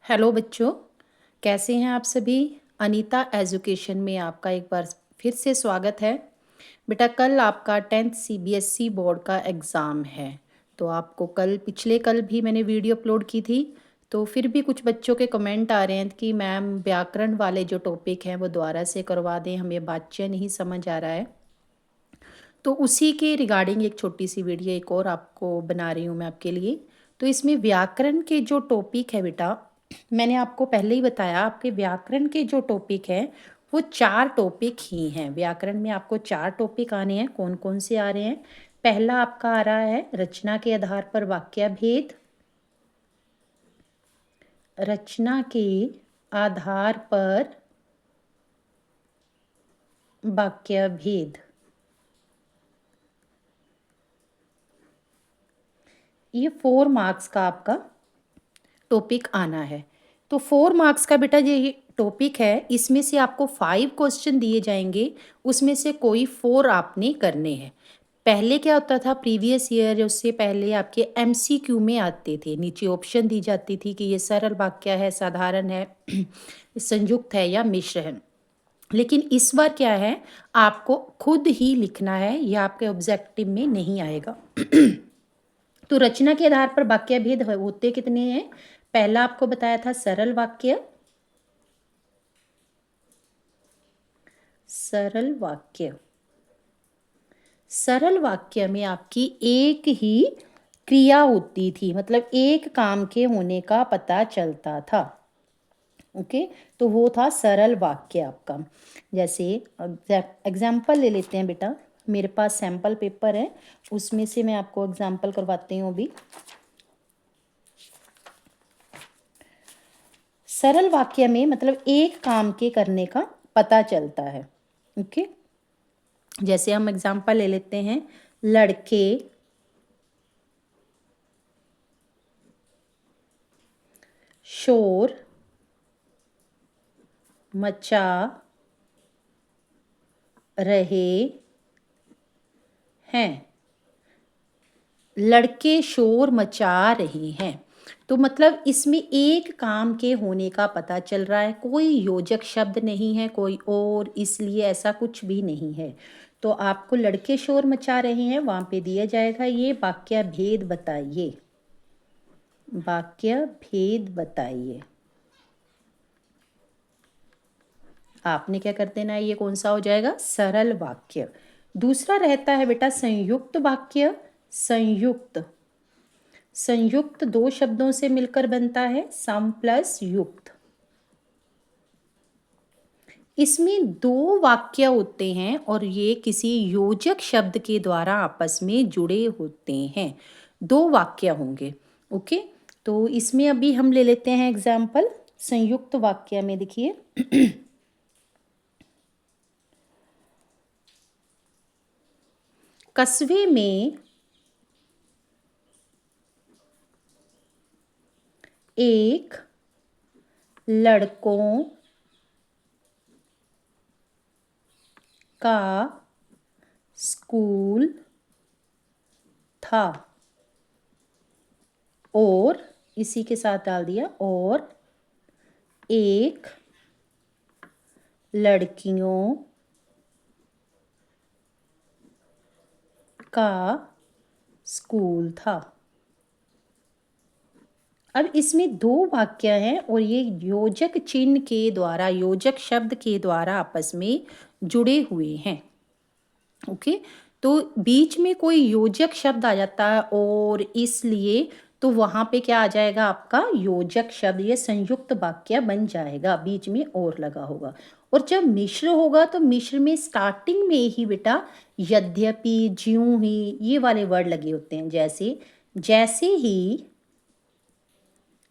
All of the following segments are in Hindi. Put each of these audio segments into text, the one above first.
हेलो बच्चों, कैसे हैं आप सभी। अनीता एजुकेशन में आपका एक बार फिर से स्वागत है। बेटा, कल आपका 10th सीबीएसई बोर्ड का एग्ज़ाम है। तो आपको कल भी मैंने वीडियो अपलोड की थी। तो फिर भी कुछ बच्चों के कमेंट आ रहे हैं कि मैम व्याकरण वाले जो टॉपिक हैं वो दोबारा से करवा दें, हमें वाच्य नहीं समझ आ रहा है। तो उसी के रिगार्डिंग एक छोटी सी वीडियो एक और आपको बना रही हूँ मैं आपके लिए। तो इसमें व्याकरण के जो टॉपिक है बेटा, मैंने आपको पहले ही बताया, आपके व्याकरण के जो टॉपिक हैं वो 4 टॉपिक ही हैं। व्याकरण में आपको 4 टॉपिक आने हैं। कौन कौन से आ रहे हैं? पहला आपका आ रहा है रचना के आधार पर वाक्य भेद। रचना के आधार पर वाक्य भेद, ये 4 मार्क्स का आपका टॉपिक आना है। तो 4 मार्क्स का बेटा ये टॉपिक है, इसमें से आपको 5 क्वेश्चन दिए जाएंगे, उसमें से कोई 4 आपने करने हैं। पहले क्या होता था, प्रीवियस ईयर उससे पहले आपके एमसीक्यू में आते थे, नीचे ऑप्शन दी जाती थी कि ये सरल वाक्य है, साधारण है, संयुक्त है या मिश्र है। लेकिन इस बार क्या है, आपको खुद ही लिखना है, यह आपके ऑब्जेक्टिव में नहीं आएगा। तो रचना के आधार पर वाक्य भेद होते कितने हैं? पहला आपको बताया था सरल वाक्य। सरल वाक्य, सरल वाक्य में आपकी एक ही क्रिया होती थी, मतलब एक काम के होने का पता चलता था। ओके, तो वो था सरल वाक्य आपका। जैसे एग्जाम्पल ले लेते हैं बेटा, मेरे पास सैम्पल पेपर है, उसमें से मैं आपको एग्जाम्पल करवाती हूँ अभी। सरल वाक्य में मतलब एक काम के करने का पता चलता है। ओके, जैसे हम एग्जाम्पल ले लेते हैं, लड़के शोर मचा रहे हैं। लड़के शोर मचा रहे हैं, तो मतलब इसमें एक काम के होने का पता चल रहा है, कोई योजक शब्द नहीं है कोई और, इसलिए ऐसा कुछ भी नहीं है। तो आपको लड़के शोर मचा रहे हैं वहां पे दिया जाएगा ये वाक्य भेद बताइए। वाक्य भेद बताइए। आपने क्या कर देना है, ये कौन सा हो जाएगा? सरल वाक्य। दूसरा रहता है बेटा संयुक्त वाक्य। संयुक्त, संयुक्त 2 शब्दों से मिलकर बनता है, सम प्लस युक्त। इसमें 2 वाक्य होते हैं और ये किसी योजक शब्द के द्वारा आपस में जुड़े होते हैं। 2 वाक्य होंगे। ओके, तो इसमें अभी हम ले लेते हैं एग्जाम्पल। संयुक्त वाक्य में देखिए, कस्बे में एक लड़कों का स्कूल था, और इसी के साथ डाल दिया, और एक लड़कियों का स्कूल था। अब इसमें 2 वाक्य हैं और ये योजक चिन्ह के द्वारा, योजक शब्द के द्वारा आपस में जुड़े हुए हैं। ओके, तो बीच में कोई योजक शब्द आ जाता है और इसलिए तो वहां पे क्या आ जाएगा आपका योजक शब्द, ये संयुक्त वाक्य बन जाएगा, बीच में और लगा होगा। और जब मिश्र होगा तो मिश्र में स्टार्टिंग में ही बेटा यद्यपि, ज्यों ही, ये वाले वर्ड लगे होते हैं। जैसे जैसे ही,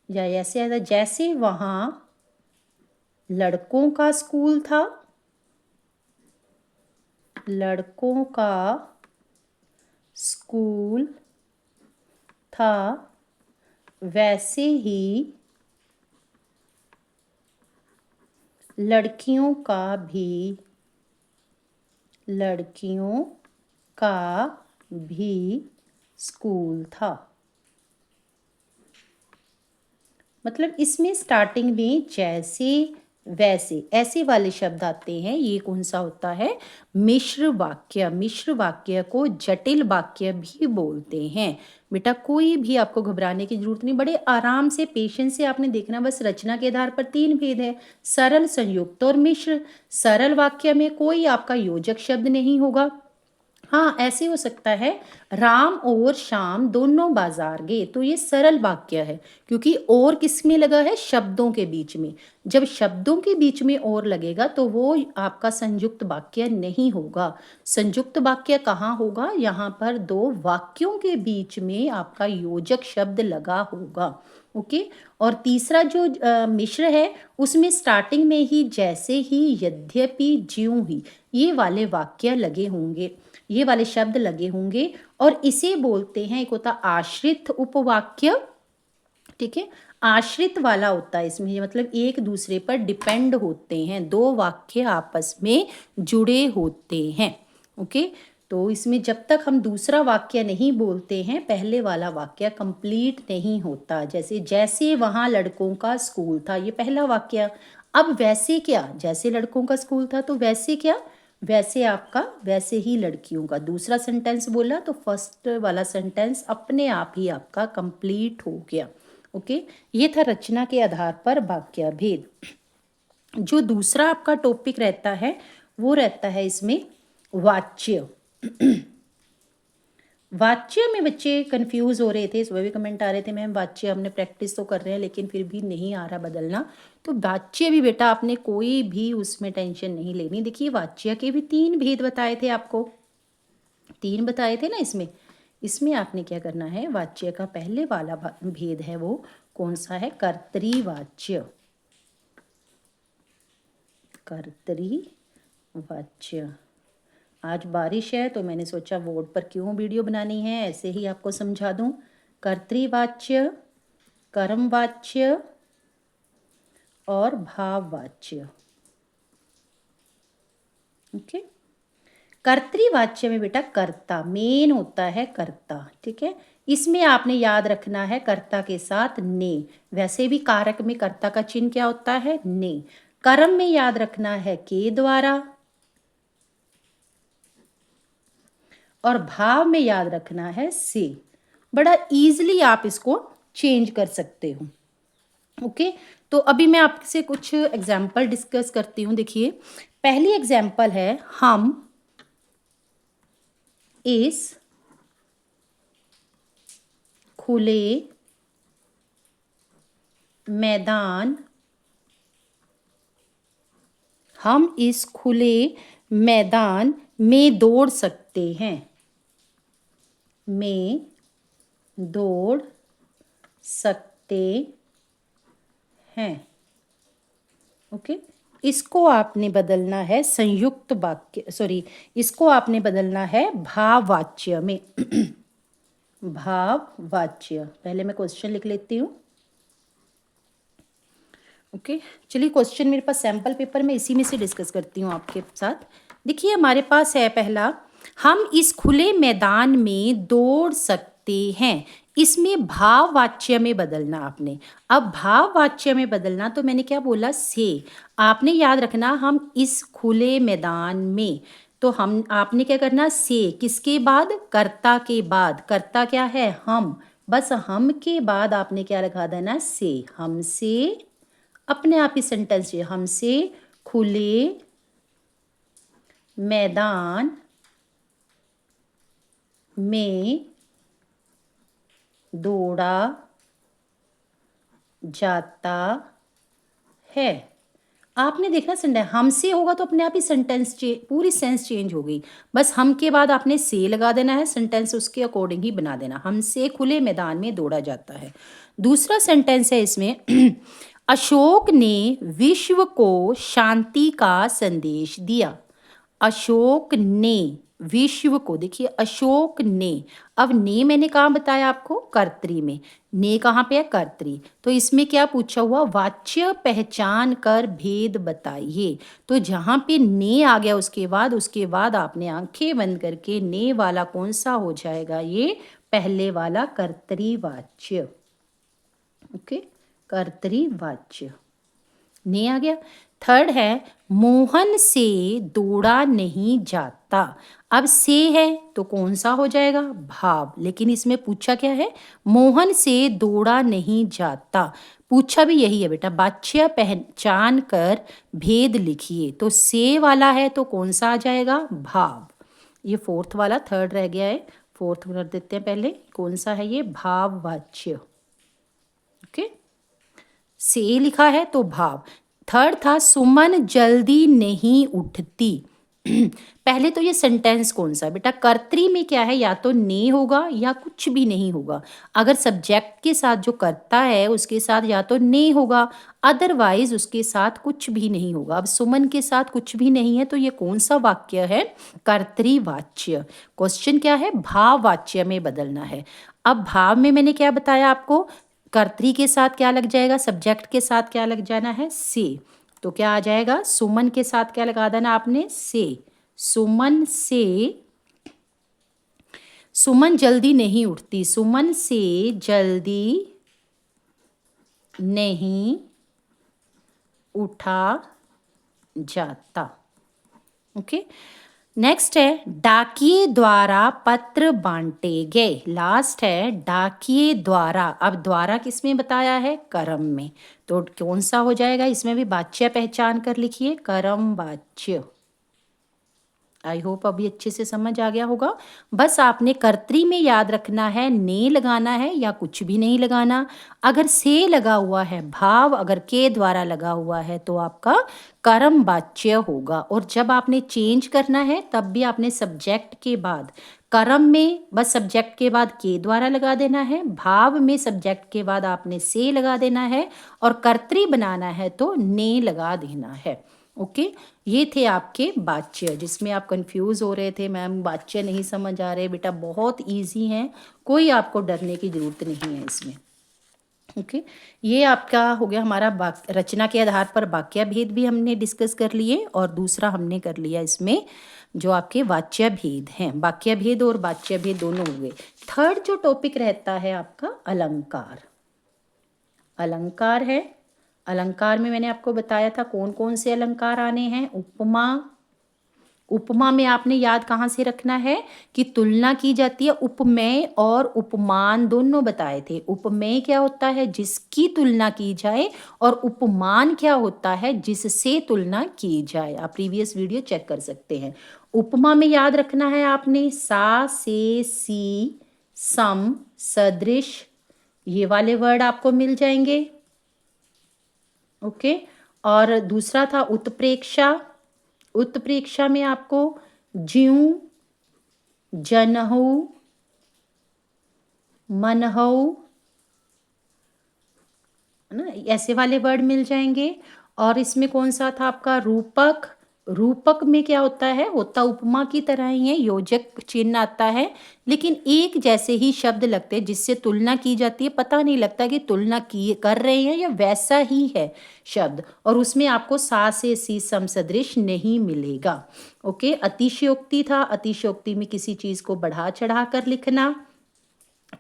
या ऐसे आता, जैसे वहां लड़कों का स्कूल था, लड़कों का स्कूल था, वैसे ही लड़कियों का भी, लड़कियों का भी स्कूल था। मतलब इसमें स्टार्टिंग में जैसे वैसे ऐसे वाले शब्द आते हैं, ये कौन सा होता है? मिश्र वाक्य। मिश्र वाक्य को जटिल वाक्य भी बोलते हैं। बेटा कोई भी आपको घबराने की जरूरत नहीं, बड़े आराम से पेशेंस से आपने देखना। बस रचना के आधार पर 3 भेद है, सरल, संयुक्त और मिश्र। सरल वाक्य में कोई आपका योजक शब्द नहीं होगा। हाँ, ऐसे हो सकता है, राम और श्याम दोनों बाजार गए, तो ये सरल वाक्य है, क्योंकि और किस में लगा है? शब्दों के बीच में। जब शब्दों के बीच में और लगेगा तो वो आपका संयुक्त वाक्य नहीं होगा। संयुक्त वाक्य कहाँ होगा? यहाँ पर दो वाक्यों के बीच में आपका योजक शब्द लगा होगा। ओके। और तीसरा जो मिश्र है, उसमें स्टार्टिंग में ही जैसे ही, यद्यपि, ज्यों ही, ये वाले वाक्य लगे होंगे, ये वाले शब्द लगे होंगे, और इसे बोलते हैं, एक होता आश्रित उपवाक्य। ठीक है, आश्रित वाला होता है इसमें, मतलब एक दूसरे पर डिपेंड होते हैं, दो वाक्य आपस में जुड़े होते हैं। ओके। तो इसमें जब तक हम दूसरा वाक्य नहीं बोलते हैं, पहले वाला वाक्य कंप्लीट नहीं होता। जैसे जैसे वहाँ लड़कों का स्कूल था, ये पहला वाक्य। अब वैसे क्या? जैसे लड़कों का स्कूल था, तो वैसे क्या? वैसे आपका वैसे ही लड़कियों का। दूसरा सेंटेंस बोला तो फर्स्ट वाला सेंटेंस अपने आप ही आपका कंप्लीट हो गया। ओके। ये था रचना के आधार पर वाक्य भेद। जो दूसरा आपका टॉपिक रहता है, वो रहता है इसमें वाच्य। वाच्य में बच्चे कंफ्यूज हो रहे थे, सुबह भी कमेंट आ रहे थे, मैम वाच्य हमने प्रैक्टिस तो कर रहे हैं लेकिन फिर भी नहीं आ रहा बदलना। तो वाच्य भी बेटा आपने कोई भी उसमें टेंशन नहीं लेनी। देखिए वाच्य के भी 3 भेद बताए थे आपको, 3 बताए थे ना इसमें। इसमें आपने क्या करना है? वाच्य का पहले वाला भेद है वो कौन सा है? कर्तरीवाच्य। कर्तरीवाच्य। आज बारिश है तो मैंने सोचा बोर्ड पर क्यों वीडियो बनानी है, ऐसे ही आपको समझा दूं। कर्तृवाच्य, कर्मवाच्य और भाववाच्य। ओके। कर्तृवाच्य में बेटा कर्ता मेन होता है, कर्ता। ठीक है, इसमें आपने याद रखना है कर्ता के साथ ने। वैसे भी कारक में कर्ता का चिन्ह क्या होता है? ने। कर्म में याद रखना है के द्वारा, और भाव में याद रखना है से। बड़ा इजीली आप इसको चेंज कर सकते हो। ओके। तो अभी मैं आपसे कुछ एग्जाम्पल डिस्कस करती हूँ। देखिए पहली एग्जाम्पल है, हम इस खुले मैदान, हम इस खुले मैदान में दौड़ सकते हैं, में दौड़ सकते हैं। ओके। इसको आपने बदलना है संयुक्त वाक्य, सॉरी, इसको आपने बदलना है भाववाच्य में। भाववाच्य। पहले मैं क्वेश्चन लिख लेती हूँ। ओके। चलिए क्वेश्चन मेरे पास सैम्पल पेपर में, इसी में से डिस्कस करती हूँ आपके साथ। देखिए हमारे पास है पहला, हम इस खुले मैदान में दौड़ सकते हैं। इसमें भाववाच्य में बदलना आपने। अब भाववाच्य में बदलना तो मैंने क्या बोला? से। आपने याद रखना हम इस खुले मैदान में, तो हम आपने क्या करना? से किसके बाद? कर्ता के बाद। कर्ता क्या है? हम। बस हम के बाद आपने क्या लगा देना? से। हमसे, अपने आप ही सेंटेंस चाहिए, हमसे खुले मैदान में दौड़ा जाता है। आपने देखना सेंटेंस हमसे होगा तो अपने आप ही सेंटेंस पूरी सेंस चेंज हो गई। बस हम के बाद आपने से लगा देना है, सेंटेंस उसके अकॉर्डिंग ही बना देना। हमसे खुले मैदान में दौड़ा जाता है। दूसरा सेंटेंस है इसमें, अशोक ने विश्व को शांति का संदेश दिया। अशोक ने विश्व को, देखिए अशोक ने, अब ने मैंने कहाँ बताया आपको? कर्तरी में। ने कहाँ पे है? कर्तरी। तो इसमें क्या पूछा हुआ? वाच्य पहचान कर भेद बताइए। तो जहाँ पे ने आ गया उसके बाद आपने आंखें बंद करके ने वाला कौन सा हो जाएगा? ये पहले वाला कर्तरी वाच्य। ओके। कर्तृवाच्य, ने आ गया। थर्ड है मोहन से दौड़ा नहीं जाता। अब से है तो कौन सा हो जाएगा, भाव, लेकिन इसमें पूछा क्या है, मोहन से दौड़ा नहीं जाता। पूछा भी यही है बेटा, वाच्य पहचान कर भेद लिखिए, तो से वाला है तो कौन सा आ जाएगा, भाव। ये फोर्थ वाला, थर्ड रह गया है, फोर्थ कर देते हैं पहले, कौन सा है ये, भाववाच्य। ओके, से लिखा है तो भाव। थर्ड था सुमन जल्दी नहीं उठती। पहले तो ये सेंटेंस कौन सा बेटा, कर्तरी में क्या है, या तो ने होगा या कुछ भी नहीं होगा। अगर सब्जेक्ट के साथ जो करता है उसके साथ या तो ने होगा, अदरवाइज उसके साथ कुछ भी नहीं होगा। अब सुमन के साथ कुछ भी नहीं है तो ये कौन सा वाक्य है, कर्तृवाच्य। क्वेश्चन क्या है, भाववाच्य में बदलना है। अब भाव में मैंने क्या बताया आपको, कर्तरी के साथ क्या लग जाएगा, सब्जेक्ट के साथ क्या लग जाना है, से। तो क्या आ जाएगा, सुमन के साथ क्या लगा देना आपने, से। सुमन से, सुमन जल्दी नहीं उठती, सुमन से जल्दी नहीं उठा जाता। ओके, नेक्स्ट है डाकिये द्वारा पत्र बांटे गए। लास्ट है डाकिये द्वारा। अब द्वारा किस में बताया है, कर्म में, तो कौन सा हो जाएगा, इसमें भी वाच्य पहचान कर लिखिए, कर्म वाच्य। आई होप अभी अच्छे से समझ आ गया होगा। बस आपने कर्तरी में याद रखना है, ने लगाना है या कुछ भी नहीं लगाना। अगर से लगा हुआ है भाव, अगर के द्वारा लगा हुआ है तो आपका कर्म वाच्य होगा। और जब आपने चेंज करना है तब भी आपने सब्जेक्ट के बाद, कर्म में बस सब्जेक्ट के बाद के द्वारा लगा देना है, भाव में सब्जेक्ट के बाद आपने से लगा देना है, और कर्तरी बनाना है तो ने लगा देना है। ओके, ये थे आपके वाच्य जिसमें आप कंफ्यूज हो रहे थे, मैम वाच्य नहीं समझ आ रहे, बेटा बहुत इजी हैं, कोई आपको डरने की ज़रूरत नहीं है इसमें। ओके, ये आपका हो गया हमारा रचना के आधार पर वाक्य भेद भी हमने डिस्कस कर लिए, और दूसरा हमने कर लिया इसमें जो आपके वाच्य भेद हैं, वाक्य भेद और वाच्य भेद दोनों हुए। थर्ड जो टॉपिक रहता है आपका अलंकार। अलंकार है, अलंकार में मैंने आपको बताया था कौन कौन से अलंकार आने हैं। उपमा, उपमा में आपने याद कहाँ से रखना है कि तुलना की जाती है, उपमेय और उपमान दोनों बताए थे। उपमेय क्या होता है, जिसकी तुलना की जाए, और उपमान क्या होता है, जिससे तुलना की जाए। आप प्रीवियस वीडियो चेक कर सकते हैं। उपमा में याद रखना है आपने सा, से, सी, सम, सदृश, ये वाले वर्ड आपको मिल जाएंगे। ओके, और दूसरा था उत्प्रेक्षा। उत्प्रेक्षा में आपको ज्यों, जनहु, मनहु, है ना, ऐसे वाले वर्ड मिल जाएंगे। और इसमें कौन सा था आपका रूपक। रूपक में क्या होता है, होता उपमा की तरह ही है, योजक चिन्ह आता है, लेकिन एक जैसे ही शब्द लगते हैं जिससे तुलना की जाती है, पता नहीं लगता कि तुलना की कर रहे हैं या वैसा ही है शब्द, और उसमें आपको सा से सी सम सदृश नहीं मिलेगा। ओके, अतिशयोक्ति था, अतिशयोक्ति में किसी चीज को बढ़ा चढ़ा कर लिखना।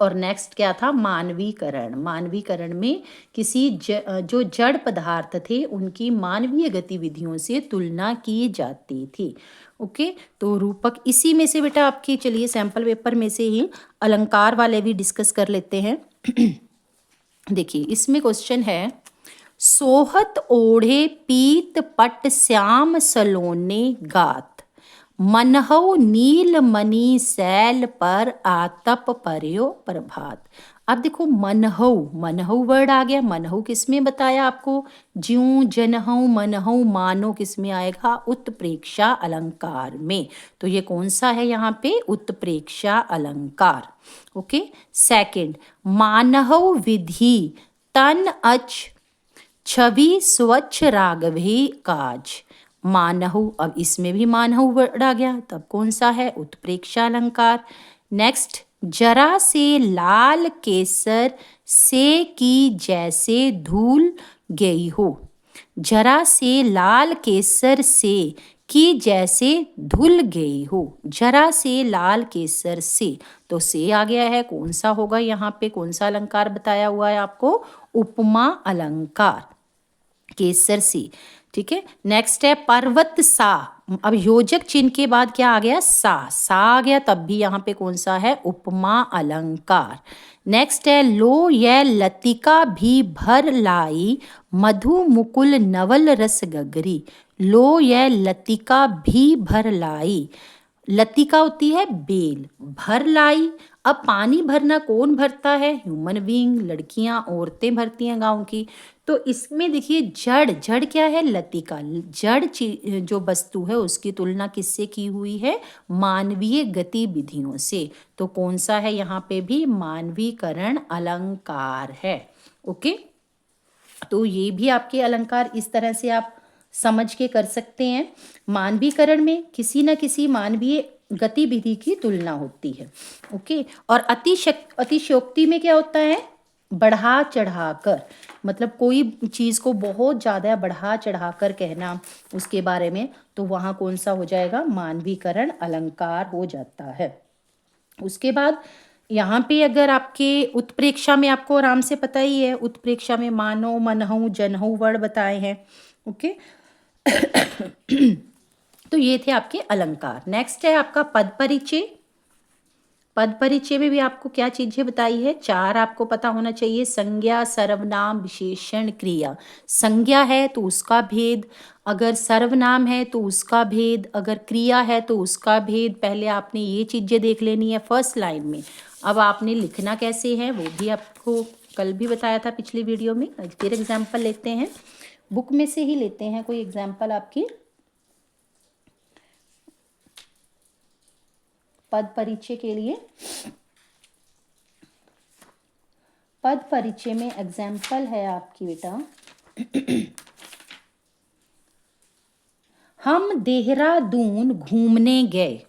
और नेक्स्ट क्या था, मानवीकरण। मानवीकरण में किसी जो जड़ पदार्थ थे उनकी मानवीय गतिविधियों से तुलना की जाती थी। ओके, तो रूपक इसी में से बेटा आपकी, चलिए सैंपल पेपर में से ही अलंकार वाले भी डिस्कस कर लेते हैं। देखिए इसमें क्वेश्चन है, सोहत ओढ़े पीत पट श्याम सलोने गात, मनहु नील मणि शैल पर आतप पर्यो प्रभात। अब देखो मनहु, मनहु वर्ड आ गया। मनहु किसमें बताया आपको, ज्यों, जनहु, मनहु, मानो किसमें आएगा, उत्प्रेक्षा अलंकार में। तो ये कौन सा है यहाँ पे, उत्प्रेक्षा अलंकार। ओके, सेकंड, मानहु विधि तन अच छवि स्वच्छ राघवे काज। मानहु, अब इसमें भी मानहु वर्ड आ गया, तब कौन सा है, उत्प्रेक्षा अलंकार। नेक्स्ट, जरा से लाल केसर से की जैसे धूल गई हो। जरा से लाल केसर से की जैसे धुल गई हो। जरा से लाल केसर से, तो से आ गया है, कौन सा होगा यहाँ पे, कौन सा अलंकार बताया हुआ है आपको, उपमा अलंकार, केसर सी। ठीक है, नेक्स्ट है पर्वत सा। अब योजक चिन्ह के बाद क्या आ गया, सा आ गया, तब भी यहाँ पे कौन सा है, उपमा अलंकार। नेक्स्ट है लो यह लतिका भी भर लाई, मधु मुकुल नवल रस गगरी। लो यह लतिका भी भर लाई, लतिका होती है बेल, भर लाई। अब पानी भरना कौन भरता है, ह्यूमन बीइंग, लड़कियां औरतें भरती हैं गांव की। तो इसमें देखिए जड़ क्या है, लतिका। जड़ जो वस्तु है उसकी तुलना किससे की हुई है, मानवीय गतिविधियों से। तो कौन सा है यहाँ पे भी, मानवीकरण अलंकार है। ओके, तो ये भी आपके अलंकार इस तरह से आप समझ के कर सकते हैं। मानवीकरण में किसी न किसी मानवीय गतिविधि की तुलना होती है। ओके, और अतिशयोक्ति में क्या होता है, बढ़ा चढ़ाकर, मतलब कोई चीज़ को बहुत ज़्यादा बढ़ा चढ़ाकर कहना उसके बारे में, तो वहाँ कौन सा हो जाएगा, मानवीकरण अलंकार हो जाता है। उसके बाद यहाँ पे अगर आपके उत्प्रेक्षा में आपको आराम से पता ही है, उत्प्रेक्षा में मानो, मनहु, जनहु वर्ड बताए हैं। ओके तो ये थे आपके अलंकार। नेक्स्ट है आपका पद परिचय। पद परिचय में भी आपको क्या चीजें बताई है, चार आपको पता होना चाहिए, संज्ञा, सर्वनाम, विशेषण, क्रिया। संज्ञा है तो उसका भेद, अगर सर्वनाम है तो उसका भेद, अगर क्रिया है तो उसका भेद। पहले आपने ये चीजें देख लेनी है फर्स्ट लाइन में। अब आपने लिखना कैसे है वो भी आपको कल भी बताया था पिछली वीडियो में। फिर एग्जाम्पल लेते हैं, बुक में से ही लेते हैं कोई एग्जाम्पल आपकी। पद परिचय के लिए, पद परिचय में एग्जाम्पल है आपकी बेटा, हम देहरादून घूमने गए।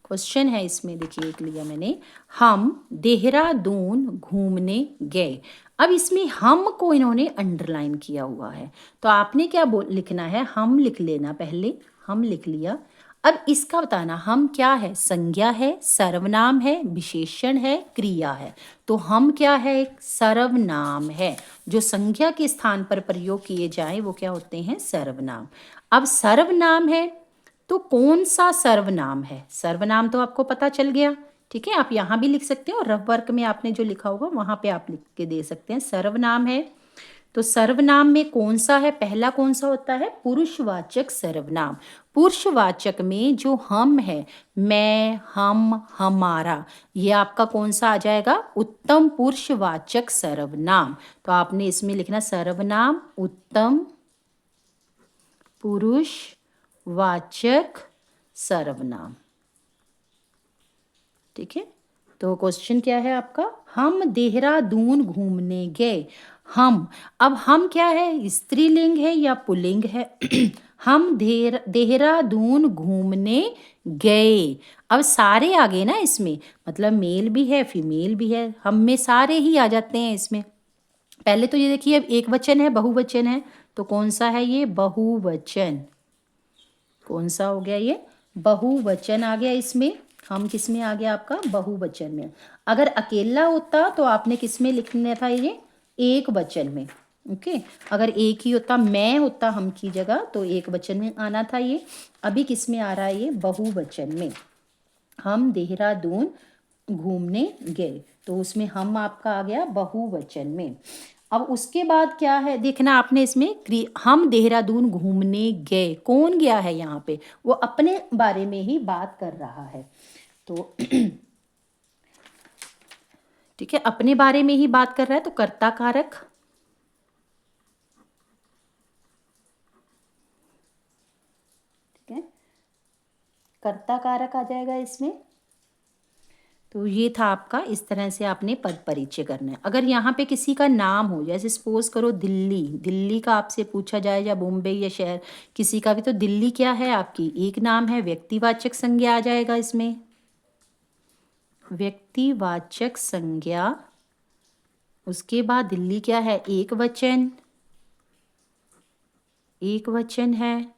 क्वेश्चन है इसमें, देखिए एक लिया मैंने, हम देहरादून घूमने गए। अब इसमें हम को इन्होंने अंडरलाइन किया हुआ है, तो आपने क्या लिखना है, हम लिख लेना पहले, हम लिख लिया। अब इसका बताना हम क्या है, संज्ञा है, सर्वनाम है, विशेषण है, क्रिया है। तो हम क्या है, एक सर्वनाम है। जो संज्ञा के स्थान पर प्रयोग किए जाए वो क्या होते हैं, सर्वनाम। अब सर्वनाम है तो कौन सा सर्वनाम है, सर्वनाम तो आपको पता चल गया। ठीक है, आप यहाँ भी लिख सकते हो और रफ वर्क में आपने जो लिखा होगा वहाँ पे आप लिख के दे सकते हैं। सर्वनाम है तो सर्वनाम में कौन सा है, पहला कौन सा होता है, पुरुषवाचक सर्वनाम। पुरुषवाचक में जो हम है, मैं, हम, हमारा, ये आपका कौन सा आ जाएगा, उत्तम पुरुषवाचक सर्वनाम। तो आपने इसमें लिखना सर्वनाम उत्तम पुरुषवाचक सर्वनाम। ठीक है, तो क्वेश्चन क्या है आपका, हम देहरादून घूमने गए। हम, अब हम क्या है, स्त्रीलिंग है या पुल्लिंग है हम देहरादून घूमने गए। अब सारे आ गए ना इसमें, मतलब मेल भी है फीमेल भी है, हम में सारे ही आ जाते हैं इसमें। पहले तो ये देखिए, अब एक वचन है बहुवचन है, तो कौन सा है ये, बहुवचन। कौन सा हो गया ये, बहुवचन आ गया इसमें। हम किस में आ गया आपका, बहुवचन में। अगर अकेला होता तो आपने किस में लिखना था, ये एक वचन में। ओके, अगर एक ही होता, मैं होता हम की जगह, तो एक वचन में आना था ये। अभी किस में आ रहा है ये, बहुवचन में। हम देहरादून घूमने गए, तो उसमें हम आपका आ गया बहुवचन में। अब उसके बाद क्या है देखना आपने इसमें, हम देहरादून घूमने गए, कौन गया है यहाँ पे, वो अपने बारे में ही बात कर रहा है। तो ठीक है, अपने बारे में ही बात कर रहा है, तो कर्ता कारक। ठीक है, कर्ता कारक आ जाएगा इसमें। तो ये था आपका, इस तरह से आपने पद परिचय करना है। अगर यहाँ पे किसी का नाम हो, जैसे सपोज करो दिल्ली, दिल्ली का आपसे पूछा जाए, या बॉम्बे या शहर किसी का भी, तो दिल्ली क्या है आपकी, एक नाम है, व्यक्तिवाचक संज्ञा आ जाएगा इसमें, व्यक्तिवाचक संज्ञा। उसके बाद दिल्ली क्या है, एक वचन, एक वचन है।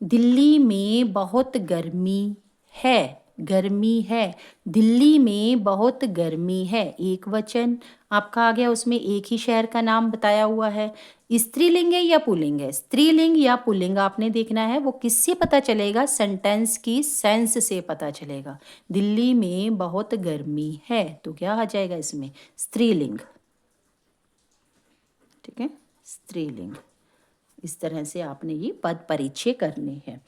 दिल्ली में बहुत गर्मी है, गर्मी है। दिल्ली में बहुत गर्मी है, एक वचन आपका आ गया, उसमें एक ही शहर का नाम बताया हुआ है। स्त्रीलिंग है या पुल्लिंग है? स्त्रीलिंग या पुल्लिंग आपने देखना है, वो किससे पता चलेगा? सेंटेंस की सेंस से पता चलेगा। दिल्ली में बहुत गर्मी है, तो क्या आ जाएगा इसमें? स्त्रीलिंग। ठीक है, स्त्रीलिंग। इस तरह से आपने ये पद परिचय करने हैं।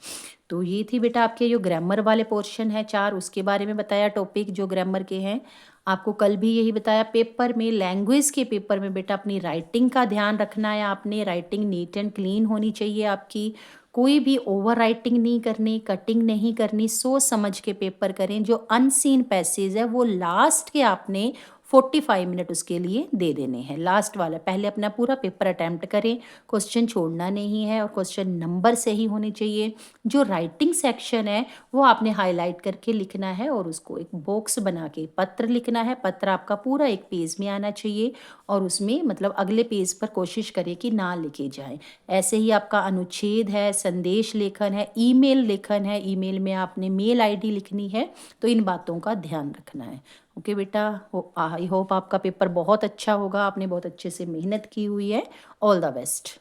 तो ये थी बेटा आपके जो ग्रामर वाले पोर्शन है 4, उसके बारे में बताया टॉपिक जो ग्रामर के हैं। आपको कल भी यही बताया, पेपर में, लैंग्वेज के पेपर में बेटा अपनी राइटिंग का ध्यान रखना है आपने। राइटिंग नीट एंड क्लीन होनी चाहिए आपकी। कोई भी ओवर राइटिंग नहीं करनी, कटिंग नहीं करनी, सोच समझ के पेपर करें। जो अनसीन पैसेज है वो लास्ट के आपने 45 मिनट उसके लिए दे देने हैं, लास्ट वाला। पहले अपना पूरा पेपर अटैम्प्ट करें, क्वेश्चन छोड़ना नहीं है और क्वेश्चन नंबर सही होने चाहिए। जो राइटिंग सेक्शन है वो आपने हाईलाइट करके लिखना है और उसको एक बॉक्स बना के पत्र लिखना है। पत्र आपका पूरा एक पेज में आना चाहिए और उसमें मतलब अगले पेज पर कोशिश करें कि ना लिखे जाए। ऐसे ही आपका अनुच्छेद है, संदेश लेखन है, ईमेल लेखन है, ईमेल में आपने मेल आईडी लिखनी है। तो इन बातों का ध्यान रखना है। ओके बेटा, आई होप आपका पेपर बहुत अच्छा होगा, आपने बहुत अच्छे से मेहनत की हुई है। All the best.